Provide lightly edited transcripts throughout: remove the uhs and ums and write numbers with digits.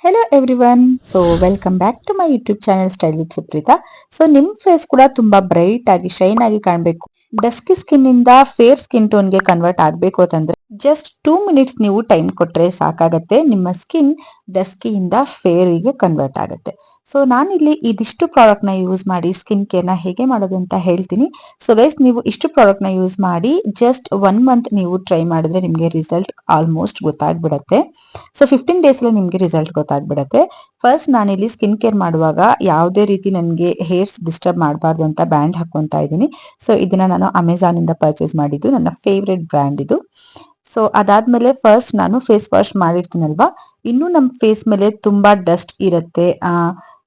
Hello everyone. So welcome back to my YouTube channel style with Supreetha. So ನಿಮ್ face ಕೂಡ ತುಂಬಾ bright ಆಗಿ shine ಆಗಿ ಕಾಣಬೇಕು, ಡಸ್ಕಿ ಸ್ಕಿನ್ ಇಂದ ಫೇರ್ ಸ್ಕಿನ್ ಟೋನ್ ಗೆ ಕನ್ವರ್ಟ್ ಆಗ್ಬೇಕು ಅಂತಂದ್ರೆ ಜಸ್ಟ್ 2 ಮಿನಿಟ್ಸ್ ನೀವು ಟೈಮ್ ಕೊಟ್ರೆ ಸಾಕಾಗತ್ತೆ. ನಿಮ್ಮ ಸ್ಕಿನ್ ಡಸ್ಕಿ ಇಂದ ಫೇರ್ ಗೆ ಕನ್ವರ್ಟ್ ಆಗುತ್ತೆ. ಸೊ ನಾನಿಲ್ಲಿ ಇದಿಷ್ಟು ಪ್ರಾಡಕ್ಟ್ ನ ಯೂಸ್ ಮಾಡಿ ಸ್ಕಿನ್ ಕೇರ್ ನ ಹೇಗೆ ಮಾಡೋದು ಅಂತ ಹೇಳ್ತೀನಿ. ಸೊ ಗೈಸ್, ನೀವು ಇಷ್ಟು ಪ್ರಾಡಕ್ಟ್ ನ ಯೂಸ್ ಮಾಡಿ ಜಸ್ಟ್ 1 ಮಂತ್ ನೀವು ಟ್ರೈ ಮಾಡಿದ್ರೆ ನಿಮ್ಗೆ ರಿಸಲ್ಟ್ ಆಲ್ಮೋಸ್ಟ್ ಗೊತ್ತಾಗ್ಬಿಡತ್ತೆ. ಸೊ 15 ಡೇಸ್ ಅಲ್ಲಿ ನಿಮ್ಗೆ ರಿಸಲ್ಟ್ ಗೊತ್ತಾಗ್ಬಿಡತ್ತೆ. ಫಸ್ಟ್ ನಾನಿಲ್ಲಿ ಸ್ಕಿನ್ ಕೇರ್ ಮಾಡುವಾಗ ಯಾವುದೇ ರೀತಿ ನನಗೆ ಹೇರ್ಸ್ ಡಿಸ್ಟರ್ಬ್ ಮಾಡಬಾರ್ದು ಅಂತ ಬ್ಯಾಂಡ್ ಹಾಕೊಂತಾ ಇದ್ದೀನಿ. ಸೊ ಇದನ್ನ ನಾನು ಅಮೆಝಾನ್ ಇಂದ ಪರ್ಚೇಸ್ ಮಾಡಿದ್ದು, ನನ್ನ ಫೇವ್ರೆಟ್ ಬ್ರ್ಯಾಂಡ್ ಇದು. ಸೊ ಅದಾದ್ಮೇಲೆ ಫಸ್ಟ್ ನಾನು ಫೇಸ್ ವಾಶ್ ಮಾಡಿರ್ತೀನಲ್ವಾ, ಇನ್ನು ನಮ್ಮ ಫೇಸ್ ಮೇಲೆ ತುಂಬಾ ಡಸ್ಟ್ ಇರುತ್ತೆ.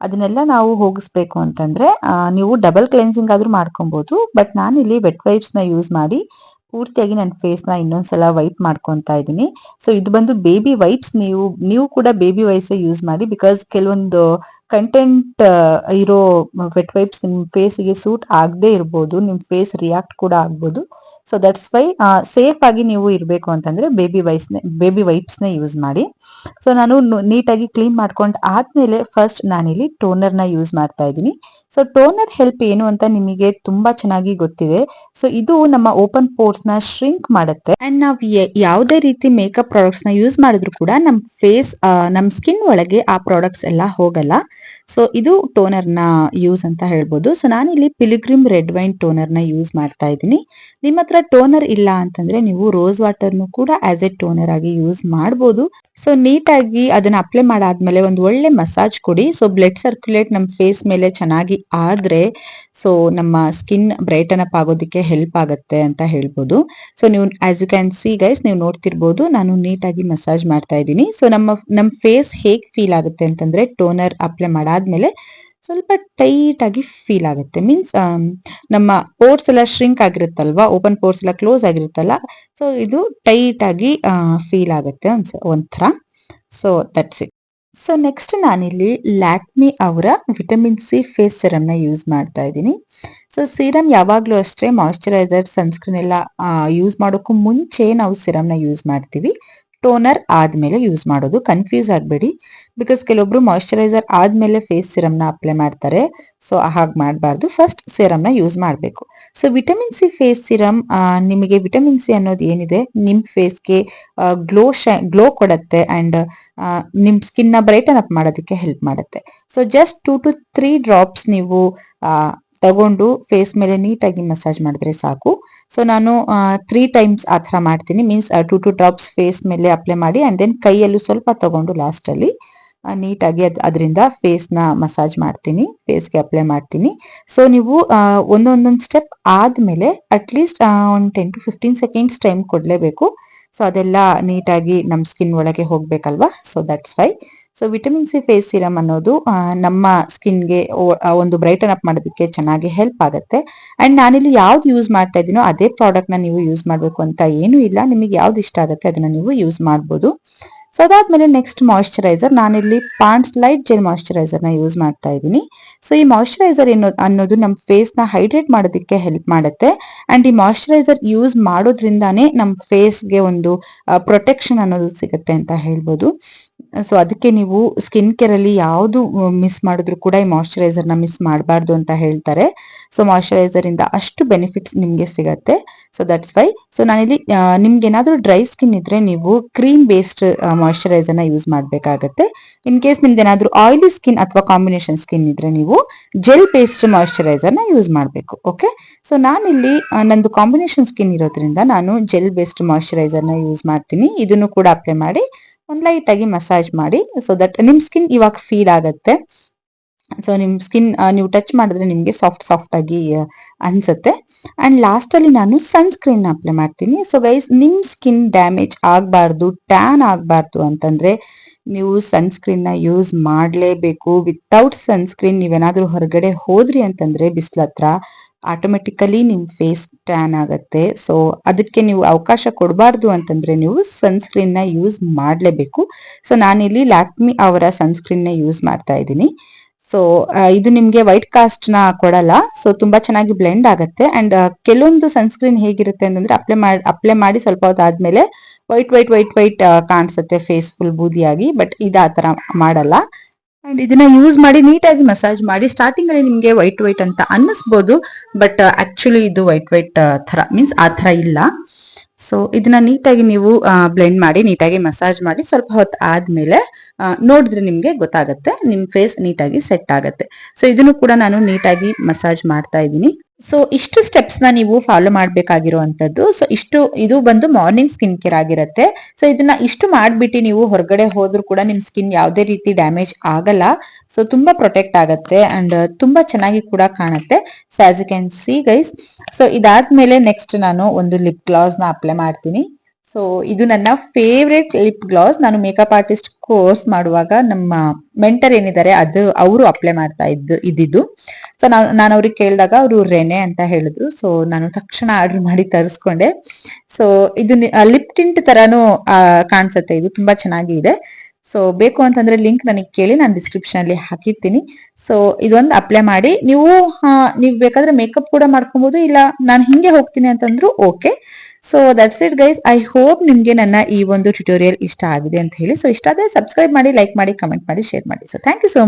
ಅದನ್ನೆಲ್ಲ ನಾವು ಹೋಗಿಸ್ಬೇಕು ಅಂತಂದ್ರೆ ನೀವು ಡಬಲ್ ಕ್ಲೆನ್ಸಿಂಗ್ ಆದ್ರೂ ಮಾಡ್ಕೊಬಹುದು. ಬಟ್ ನಾನಿಲ್ಲಿ ವೆಟ್ ವೈಪ್ಸ್ ನ ಯೂಸ್ ಮಾಡಿ ಪೂರ್ತಿಯಾಗಿ ನನ್ನ ಫೇಸ್ ನ ಇನ್ನೊಂದ್ಸಲ ವೈಪ್ ಮಾಡ್ಕೊಂತಾ ಇದ್ದೀನಿ. ಸೊ ಇದು ಬಂದು ಬೇಬಿ ವೈಪ್ಸ್. ನೀವು ಕೂಡ ಬೇಬಿ ವೈಪ್ಸ್ ಯೂಸ್ ಮಾಡಿ, ಬಿಕಾಸ್ ಕೆಲವೊಂದು ಕಂಟೆಂಟ್ ಇರೋ ವೆಟ್ ವೈಪ್ಸ್ ನಿಮ್ ಫೇಸ್ ಗೆ ಸೂಟ್ ಆಗದೆ ಇರಬಹುದು, ನಿಮ್ ಫೇಸ್ ರಿಯಾಕ್ಟ್ ಕೂಡ ಆಗ್ಬೋದು. ಸೊ ದಟ್ಸ್ ವೈ ಸೇಫ್ ಆಗಿ ನೀವು ಇರಬೇಕು ಅಂತಂದ್ರೆ ಬೇಬಿ ವೈಪ್ಸ್ ನ ಯೂಸ್ ಮಾಡಿ. ಸೊ ನಾನು ನೀಟಾಗಿ ಕ್ಲೀನ್ ಮಾಡ್ಕೊಂಡ್ ಆದ್ಮೇಲೆ ಫಸ್ಟ್ ನಾನಿಲ್ಲಿ ಟೋನರ್ ನ ಯೂಸ್ ಮಾಡ್ತಾ ಇದ್ದೀನಿ. ಸೊ ಟೋನರ್ ಹೆಲ್ಪ್ ಏನು ಅಂತ ನಿಮಗೆ ತುಂಬಾ ಚೆನ್ನಾಗಿ ಗೊತ್ತಿದೆ. ಸೊ ಇದು ನಮ್ಮ ಓಪನ್ ಪೋರ್ಸ್ ನ ಶ್ರಿಂಕ್ ಮಾಡುತ್ತೆ. ಅಂಡ್ ನಾವ್ ಯಾವುದೇ ರೀತಿ ಮೇಕಪ್ ಪ್ರಾಡಕ್ಟ್ಸ್ ನ ಯೂಸ್ ಮಾಡಿದ್ರು ಕೂಡ ನಮ್ ಫೇಸ್ ನಮ್ ಸ್ಕಿನ್ ಒಳಗೆ ಆ ಪ್ರಾಡಕ್ಟ್ಸ್ ಎಲ್ಲ ಹೋಗಲ್ಲ. ಸೊ ಇದು ಟೋನರ್ ನ ಯೂಸ್ ಅಂತ ಹೇಳ್ಬೋದು. ಸೊ ನಾನಿಲ್ಲಿ ಪಿಲಿಗ್ರಿಮ್ ರೆಡ್ ವೈನ್ ಟೋನರ್ ನ ಯೂಸ್ ಮಾಡ್ತಾ ಇದ್ದೀನಿ. ನಿಮ್ಮ ಹತ್ರ ಟೋನರ್ ಇಲ್ಲ ಅಂತಂದ್ರೆ ನೀವು ರೋಸ್ ವಾಟರ್ ನು ಕೂಡ ಆಸ್ ಎ ಟೋನರ್ ಆಗಿ ಯೂಸ್ ಮಾಡಬಹುದು. ಸೊ ನೀಟಾಗಿ ಅದನ್ನ ಅಪ್ಲೈ ಮಾಡಾದ್ಮೇಲೆ ಒಂದು ಒಳ್ಳೆ ಮಸಾಜ್ ಕೊಡಿ. ಸೊ ಬ್ಲಡ್ ಸರ್ಕ್ಯುಲೇಟ್ ನಮ್ಮ ಫೇಸ್ ಮೇಲೆ ಚೆನ್ನಾಗಿ ಆದ್ರೆ ಸೊ ನಮ್ಮ ಸ್ಕಿನ್ ಬ್ರೈಟನ್ ಅಪ್ ಆಗೋದಕ್ಕೆ ಹೆಲ್ಪ್ ಆಗುತ್ತೆ ಅಂತ ಹೇಳ್ಬೋದು. ಸೊ ನೀವು as you can see guys, ನೀವು ನೋಡ್ತಿರ್ಬೋದು ನಾನು ನೀಟಾಗಿ ಮಸಾಜ್ ಮಾಡ್ತಾ ಇದ್ದೀನಿ. ಸೊ ನಮ್ಮ ಫೇಸ್ ಹೇಗ್ ಫೀಲ್ ಆಗುತ್ತೆ ಅಂತಂದ್ರೆ ಟೋನರ್ ಅಪ್ಲೈ ಮಾಡಾದ್ಮೇಲೆ ಸ್ವಲ್ಪ ಟೈಟ್ ಆಗಿ ಫೀಲ್ ಆಗುತ್ತೆ. ಮೀನ್ಸ್ ನಮ್ಮ ಪೋರ್ಸ್ ಎಲ್ಲ ಶ್ರಿಂಕ್ ಆಗಿರುತ್ತಲ್ವಾ, ಓಪನ್ ಪೋರ್ಸ್ ಎಲ್ಲ ಕ್ಲೋಸ್ ಆಗಿರುತ್ತಲ್ಲ, ಸೊ ಇದು ಟೈಟ್ ಆಗಿ ಫೀಲ್ ಆಗುತ್ತೆ ಒಂಥರ. So that's it. So next ನಾನಿಲ್ಲಿ ಲ್ಯಾಕ್ಮಿ ಅವರ ವಿಟಮಿನ್ ಸಿ ಫೇಸ್ ಸಿರಮ್ ನ ಯೂಸ್ ಮಾಡ್ತಾ ಇದ್ದೀನಿ. ಸೊ ಸಿರಮ್ ಯಾವಾಗ್ಲೂ ಅಷ್ಟೇ ಮಾಯಿಶ್ಚರೈಸರ್, ಸನ್ಸ್ಕ್ರೀನ್ ಎಲ್ಲ ಯೂಸ್ ಮಾಡೋಕ್ಕೂ ಮುಂಚೆ ನಾವು ಸಿರಮ್ ನ ಯೂಸ್ ಮಾಡ್ತೀವಿ. ಟೋನರ್ ಆದ್ಮೇಲೆ ಯೂಸ್ ಮಾಡೋದು, ಕನ್ಫ್ಯೂಸ್ ಆಗಬೇಡಿ. ಬಿಕಾಸ್ ಕೆಲವೊಬ್ರು ಮಾಯಿಶ್ಚರೈಸರ್ ಆದ್ಮೇಲೆ ಫೇಸ್ ಸಿರಮ್ ನ ಅಪ್ಲೈ ಮಾಡ್ತಾರೆ. ಸೊ ಹಾಗೆ ಮಾಡಬಾರ್ದು, ಫಸ್ಟ್ ಸಿರಮ್ ನ ಯೂಸ್ ಮಾಡಬೇಕು. So vitamin C face serum ನಿಮಗೆ ವಿಟಮಿನ್ ಸಿ ಅನ್ನೋದು ಏನಿದೆ ನಿಮ್ ಫೇಸ್ಗೆ ಗ್ಲೋ ಕೊಡುತ್ತೆ ಅಂಡ್ ನಿಮ್ ಸ್ಕಿನ್ ನ ಬ್ರೈಟನ್ ಅಪ್ ಮಾಡೋದಕ್ಕೆ ಹೆಲ್ಪ್ ಮಾಡುತ್ತೆ. ಸೊ ಜಸ್ಟ್ 2 to 3 ಡ್ರಾಪ್ಸ್ ನೀವು ತಗೊಂಡು ಫೇಸ್ ಮೇಲೆ ನೀಟಾಗಿ ಮಸಾಜ್ ಮಾಡಿದ್ರೆ ಸಾಕು. ಸೊ ನಾನು 3 ಟೈಮ್ಸ್ ಆ ಥರ ಮಾಡ್ತೀನಿ. ಮೀನ್ಸ್ 2 ಡ್ರಾಪ್ಸ್ ಫೇಸ್ ಮೇಲೆ ಅಪ್ಲೈ ಮಾಡಿ ಅಂಡ್ ದೆನ್ ಕೈಯಲ್ಲೂ ಸ್ವಲ್ಪ ತಗೊಂಡು ಲಾಸ್ಟ್ ಅಲ್ಲಿ ನೀಟಾಗಿ ಅದರಿಂದ ಫೇಸ್ ನ ಮಸಾಜ್ ಮಾಡ್ತೀನಿ, ಫೇಸ್ಗೆ ಅಪ್ಲೈ ಮಾಡ್ತೀನಿ. ಸೊ ನೀವು ಒಂದೊಂದೊಂದು ಸ್ಟೆಪ್ ಆದ್ಮೇಲೆ ಅಟ್ಲೀಸ್ಟ್ ಒಂದು 10 to 15 ಸೆಕೆಂಡ್ಸ್ ಟೈಮ್ ಕೊಡ್ಲೇಬೇಕು. ಸೊ ಅದೆಲ್ಲ ನೀಟಾಗಿ ನಮ್ ಸ್ಕಿನ್ ಒಳಗೆ ಹೋಗ್ಬೇಕಲ್ವಾ. So that's why. So vitamin C face serum ಅನ್ನೋದು ನಮ್ಮ ಸ್ಕಿನ್ಗೆ ಒಂದು ಬ್ರೈಟನ್ ಅಪ್ ಮಾಡೋದಕ್ಕೆ ಚೆನ್ನಾಗಿ ಹೆಲ್ಪ್ ಆಗುತ್ತೆ. ಅಂಡ್ ನಾನಿಲ್ಲಿ ಯಾವ್ದು ಯೂಸ್ ಮಾಡ್ತಾ ಇದ್ದೀನೋ ಅದೇ ಪ್ರಾಡಕ್ಟ್ ನ ನೀವು ಯೂಸ್ ಮಾಡ್ಬೇಕು ಅಂತ ಏನೂ ಇಲ್ಲ. ನಿಮಗೆ ಯಾವ್ದು ಇಷ್ಟ ಆಗುತ್ತೆ ಅದನ್ನ ನೀವು ಯೂಸ್ ಮಾಡ್ಬೋದು. ಸೊ ಅದಾದ್ಮೇಲೆ ನೆಕ್ಸ್ಟ್ ಮಾಯಿಶ್ಚರೈಸರ್, ನಾನಿಲ್ಲಿ ಪಾಂಡ್ಸ್ ಲೈಟ್ ಜೆಲ್ ಮಾಯಿಶ್ಚರೈಸರ್ ನ ಯೂಸ್ ಮಾಡ್ತಾ ಇದ್ದೀನಿ. ಸೊ ಈ ಮಾಯಿಶ್ಚರೈಸರ್ ಅನ್ನೋದು ನಮ್ಮ ಫೇಸ್ ನ ಹೈಡ್ರೇಟ್ ಮಾಡೋದಕ್ಕೆ ಹೆಲ್ಪ್ ಮಾಡುತ್ತೆ. ಅಂಡ್ ಈ ಮಾಯಿಶ್ಚರೈಸರ್ ಯೂಸ್ ಮಾಡೋದ್ರಿಂದಾನೇ ನಮ್ಮ ಫೇಸ್ಗೆ ಒಂದು ಪ್ರೊಟೆಕ್ಷನ್ ಅನ್ನೋದು ಸಿಗುತ್ತೆ ಅಂತ ಹೇಳ್ಬೋದು. ಸೊ ಅದಕ್ಕೆ ನೀವು ಸ್ಕಿನ್ ಕೇರ್ ಅಲ್ಲಿ ಯಾವ್ದು ಮಿಸ್ ಮಾಡಿದ್ರು ಕೂಡ ಈ ಮಾಯಿಶ್ಚರೈಸರ್ ನ ಮಿಸ್ ಮಾಡಬಾರ್ದು ಅಂತ ಹೇಳ್ತಾರೆ. ಸೊ ಮಾಯಿಶ್ಚರೈಸರ್ ಇಂದ ಅಷ್ಟು ಬೆನಿಫಿಟ್ಸ್ ನಿಮ್ಗೆ ಸಿಗತ್ತೆ. So that's why. ಸೊ ನಾನಿಲ್ಲಿ ನಿಮ್ಗೆ ಏನಾದ್ರೂ ಡ್ರೈ ಸ್ಕಿನ್ ಇದ್ರೆ ನೀವು ಕ್ರೀಮ್ ಬೇಸ್ಡ್ ಮಾಯಿಶ್ಚರೈಸರ್ ನ ಯೂಸ್ ಮಾಡ್ಬೇಕಾಗತ್ತೆ. ಇನ್ ಕೇಸ್ ನಿಮ್ದು ಏನಾದ್ರೂ ಆಯಿಲಿ ಸ್ಕಿನ್ ಅಥವಾ ಕಾಂಬಿನೇಷನ್ ಸ್ಕಿನ್ ಇದ್ರೆ ನೀವು ಜೆಲ್ ಬೇಸ್ಡ್ ಮಾಯಿಶ್ಚರೈಸರ್ ನ ಯೂಸ್ ಮಾಡಬೇಕು. ಓಕೆ. ಸೊ ನಾನಿಲ್ಲಿ ನಂದು ಕಾಂಬಿನೇಷನ್ ಸ್ಕಿನ್ ಇರೋದ್ರಿಂದ ನಾನು ಜೆಲ್ ಬೇಸ್ಡ್ ಮಾಯಿಶ್ಚರೈಸರ್ ನ ಯೂಸ್ ಮಾಡ್ತೀನಿ. ಇದನ್ನು ಕೂಡ ಅಪ್ಲೈ ಮಾಡಿ ಒಂದು ಲೈಟ್ ಆಗಿ ಮಸಾಜ್ ಮಾಡಿ. ಸೊ ದಟ್ ನಿಮ್ ಸ್ಕಿನ್ ಇವಾಗ ಫೀಲ್ ಆಗತ್ತೆ. ಸೊ ನಿಮ್ ಸ್ಕಿನ್ ನೀವು ಟಚ್ ಮಾಡಿದ್ರೆ ನಿಮ್ಗೆ ಸಾಫ್ಟ್ ಆಗಿ ಅನ್ಸುತ್ತೆ. ಅಂಡ್ ಲಾಸ್ಟ್ ಅಲ್ಲಿ ನಾನು ಸನ್ಸ್ಕ್ರೀನ್ ಅಪ್ಲೈ ಮಾಡ್ತೀನಿ. ಸೊ ಗೈಸ್, ನಿಮ್ ಸ್ಕಿನ್ ಡ್ಯಾಮೇಜ್ ಆಗಬಾರ್ದು, ಟ್ಯಾನ್ ಆಗಬಾರ್ದು ಅಂತಂದ್ರೆ ನೀವು ಸನ್ಸ್ಕ್ರೀನ್ ನ ಯೂಸ್ ಮಾಡಲೇಬೇಕು. ವಿತೌಟ್ ಸನ್ಸ್ಕ್ರೀನ್ ನೀವೇನಾದ್ರೂ ಹೊರಗಡೆ ಹೋದ್ರಿ ಅಂತಂದ್ರೆ ಬಿಸಿಲತ್ರ ಆಟೋಮೆಟಿಕಲಿ ನಿಮ್ ಫೇಸ್ ಟ್ಯಾನ್ ಆಗತ್ತೆ. ಸೊ ಅದಕ್ಕೆ ನೀವು ಅವಕಾಶ ಕೊಡಬಾರ್ದು ಅಂತಂದ್ರೆ ನೀವು ಸನ್ಸ್ಕ್ರೀನ್ ನ ಯೂಸ್ ಮಾಡಲೇಬೇಕು. ಸೊ ನಾನಿಲ್ಲಿ ಲ್ಯಾಕ್ಮಿ ಅವರ ಸನ್ಸ್ಕ್ರೀನ್ ನ ಯೂಸ್ ಮಾಡ್ತಾ ಇದ್ದೀನಿ. ಸೊ ಇದು ನಿಮ್ಗೆ ವೈಟ್ ಕಾಸ್ಟ್ ನ ಕೊಡಲ್ಲ. ಸೊ ತುಂಬಾ ಚೆನ್ನಾಗಿ ಬ್ಲೆಂಡ್ ಆಗುತ್ತೆ. ಅಂಡ್ ಕೆಲವೊಂದು ಸನ್ಸ್ಕ್ರೀನ್ ಹೇಗಿರುತ್ತೆ ಅಂತಂದ್ರೆ ಅಪ್ಲೈ ಮಾಡಿ ಸ್ವಲ್ಪ ಹೊತ್ತು ಆದ್ಮೇಲೆ ವೈಟ್ ವೈಟ್ ವೈಟ್ ವೈಟ್ ಕಾಣಿಸುತ್ತೆ ಫೇಸ್ ಫುಲ್ ಬೂದಿಯಾಗಿ. ಬಟ್ ಇದು ಆ ತರ ಮಾಡಲ್ಲ. ಅಂಡ್ ಇದನ್ನ ಯೂಸ್ ಮಾಡಿ ನೀಟಾಗಿ ಮಸಾಜ್ ಮಾಡಿ. ಸ್ಟಾರ್ಟಿಂಗ್ ಅಲ್ಲಿ ನಿಮ್ಗೆ ವೈಟ್ ವೈಟ್ ಅಂತ ಅನ್ನಿಸ್ಬೋದು, ಬಟ್ ಆಕ್ಚುಲಿ ಇದು ವೈಟ್ ವೈಟ್ ತರ ಮೀನ್ಸ್ ಆ ತರ ಇಲ್ಲ. ಸೊ ಇದನ್ನ ನೀಟಾಗಿ ನೀವು ಬ್ಲೆಂಡ್ ಮಾಡಿ, ನೀಟಾಗಿ ಮಸಾಜ್ ಮಾಡಿ. ಸ್ವಲ್ಪ ಹೊತ್ತು ಆದ್ಮೇಲೆ ನೋಡಿದ್ರೆ ನಿಮ್ಗೆ ಗೊತ್ತಾಗತ್ತೆ, ನಿಮ್ ಫೇಸ್ ನೀಟಾಗಿ ಸೆಟ್ ಆಗತ್ತೆ. ಸೊ ಇದನ್ನು ಕೂಡ ನಾನು ನೀಟಾಗಿ ಮಸಾಜ್ ಮಾಡ್ತಾ ಇದ್ದೀನಿ. ಸೊ ಇಷ್ಟು ಸ್ಟೆಪ್ಸ್ ನ ನೀವು ಫಾಲೋ ಮಾಡ್ಬೇಕಾಗಿರುವಂತದ್ದು. ಸೊ ಇಷ್ಟು ಇದು ಬಂದು ಮಾರ್ನಿಂಗ್ ಸ್ಕಿನ್ ಕೇರ್ ಆಗಿರುತ್ತೆ. ಸೊ ಇದನ್ನ ಇಷ್ಟು ಮಾಡ್ಬಿಟ್ಟು ನೀವು ಹೊರಗಡೆ ಹೋದ್ರು ಕೂಡ ನಿಮ್ ಸ್ಕಿನ್ ಯಾವುದೇ ರೀತಿ ಡ್ಯಾಮೇಜ್ ಆಗಲ್ಲ. ಸೊ ತುಂಬಾ ಪ್ರೊಟೆಕ್ಟ್ ಆಗತ್ತೆ ಅಂಡ್ ತುಂಬಾ ಚೆನ್ನಾಗಿ ಕೂಡ ಕಾಣುತ್ತೆ. So as you can see guys. So ಇದಾದ್ಮೇಲೆ ನೆಕ್ಸ್ಟ್ ನಾನು ಒಂದು ಲಿಪ್ ಗ್ಲಾಸ್ ನ ಅಪ್ಲೈ ಮಾಡ್ತೀನಿ. ಸೊ ಇದು ನನ್ನ ಫೇವ್ರೆಟ್ ಲಿಪ್ ಗ್ಲಾಸ್. ನಾನು ಮೇಕಪ್ ಆರ್ಟಿಸ್ಟ್ ಕೋರ್ಸ್ ಮಾಡುವಾಗ ನಮ್ಮ ಮೆಂಟರ್ ಏನಿದ್ದಾರೆ ಅವರು ಅಪ್ಲೈ ಮಾಡ್ತಾ ಇದ್ದಿದ್ದು. ಸೊ ನಾನು ಅವ್ರಿಗೆ ಕೇಳಿದಾಗ ಅವರು ರೆನೆ ಅಂತ ಹೇಳಿದ್ರು. ಸೊ ನಾನು ತಕ್ಷಣ ಆರ್ಡರ್ ಮಾಡಿ ತರಿಸ್ಕೊಂಡೆ. ಸೊ ಇದು ಲಿಪ್ ಟಿಂಟ್ ತರಾನು ಕಾಣಿಸುತ್ತೆ. ಇದು ತುಂಬಾ ಚೆನ್ನಾಗಿದೆ. ಸೊ ಬೇಕು ಅಂತಂದ್ರೆ ಲಿಂಕ್ ನನಗೆ ಕೇಳಿ, ನಾನು ಡಿಸ್ಕ್ರಿಪ್ಷನ್ ಅಲ್ಲಿ ಹಾಕಿರ್ತೀನಿ. ಸೊ ಇದೊಂದು ಅಪ್ಲೈ ಮಾಡಿ ನೀವು ಬೇಕಾದ್ರೆ ಮೇಕಪ್ ಕೂಡ ಮಾಡ್ಕೊಬಹುದು, ಇಲ್ಲ ನಾನು ಹಿಂಗೆ ಹೋಗ್ತೀನಿ ಅಂತಂದ್ರು okay. So that's it guys. I hope ನಿಮ್ಗೆ ನನ್ನ ಈ ಒಂದು ಟ್ಯುಟೋರಿಯಲ್ ಇಷ್ಟ ಆಗಿದೆ ಅಂತ ಹೇಳಿ. ಸೊ ಇಷ್ಟ ಆದ್ರೆ ಸಬ್ಸ್ಕ್ರೈಬ್ ಮಾಡಿ, ಲೈಕ್ ಮಾಡಿ, ಕಮೆಂಟ್ ಮಾಡಿ, ಶೇರ್ ಮಾಡಿ. So thank you so much.